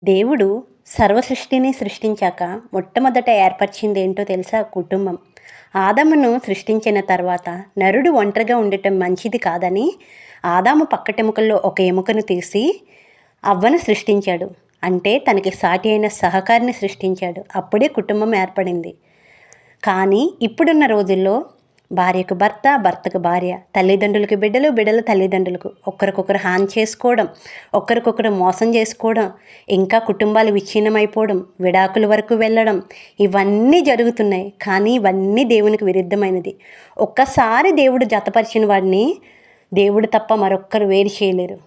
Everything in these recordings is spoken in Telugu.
దేవుడు సర్వసృష్టిని సృష్టించాక మొట్టమొదట ఏర్పరిచింది ఏంటో తెలుసా? కుటుంబం. ఆదామును సృష్టించిన తర్వాత నరుడు ఒంటరిగా ఉండటం మంచిది కాదని ఆదాము పక్కటెముకల్లో ఒక ఎముకను తీసి అవ్వను సృష్టించాడు. అంటే తనకి సాటి అయిన సహకారిని సృష్టించాడు. అప్పుడే కుటుంబం ఏర్పడింది. కానీ ఇప్పుడున్న రోజుల్లో భార్యకు భర్త, భర్తకు భార్య, తల్లిదండ్రులకి బిడ్డలు, బిడ్డల తల్లిదండ్రులకు ఒకరికొకరు హాని చేసుకోవడం, ఒకరికొకరు మోసం చేసుకోవడం, ఇంకా కుటుంబాలు విచ్ఛిన్నమైపోవడం, విడాకుల వరకు వెళ్ళడం, ఇవన్నీ జరుగుతున్నాయి. కానీ ఇవన్నీ దేవునికి విరుద్ధమైనది. ఒక్కసారి దేవుడు జతపరిచిన వాడిని దేవుడు తప్ప మరొక్కరు వేరు చేయలేరు.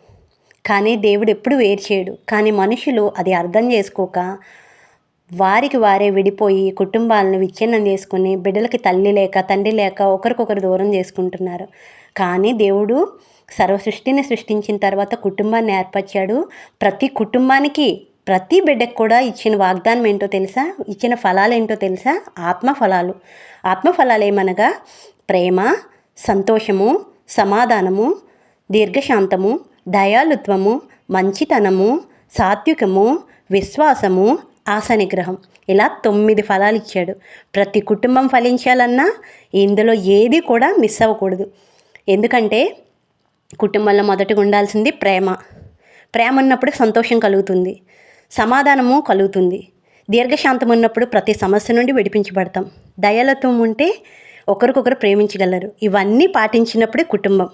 కానీ దేవుడు ఎప్పుడు వేరు చేయడు. కానీ మనుషులు అది అర్థం చేసుకోక వారికి వారే విడిపోయి కుటుంబాలను విచ్ఛిన్నం చేసుకుని బిడ్డలకి తల్లి లేక తండ్రి లేక ఒకరికొకరు దూరం చేసుకుంటున్నారు. కానీ దేవుడు సర్వసృష్టిని సృష్టించిన తర్వాత కుటుంబాన్ని ఏర్పరిచాడు. ప్రతి కుటుంబానికి ప్రతి బిడ్డకు కూడా ఇచ్చిన వాగ్దానం ఏంటో తెలుసా? ఇచ్చిన ఫలాలు ఏంటో తెలుసా? ఆత్మఫలాలు. ఆత్మఫలాలు ఏమనగా ప్రేమ, సంతోషము, సమాధానము, దీర్ఘశాంతము, దయాళుత్వము, మంచితనము, సాత్వికము, విశ్వాసము, ఆశనిగ్రహం. ఇలా 9 ఫలాలు ఇచ్చాడు. ప్రతి కుటుంబం ఫలించాలన్నా ఇందులో ఏది కూడా మిస్ అవ్వకూడదు. ఎందుకంటే కుటుంబంలో మొదటగా ఉండాల్సింది ప్రేమ. ప్రేమ ఉన్నప్పుడు సంతోషం కలుగుతుంది, సమాధానము కలుగుతుంది, దీర్ఘశాంతం ఉన్నప్పుడు ప్రతి సమస్య నుండి విడిపించబడతాం, దయాళుత్వం ఉంటే ఒకరికొకరు ప్రేమించగలరు. ఇవన్నీ పాటించినప్పుడే కుటుంబం.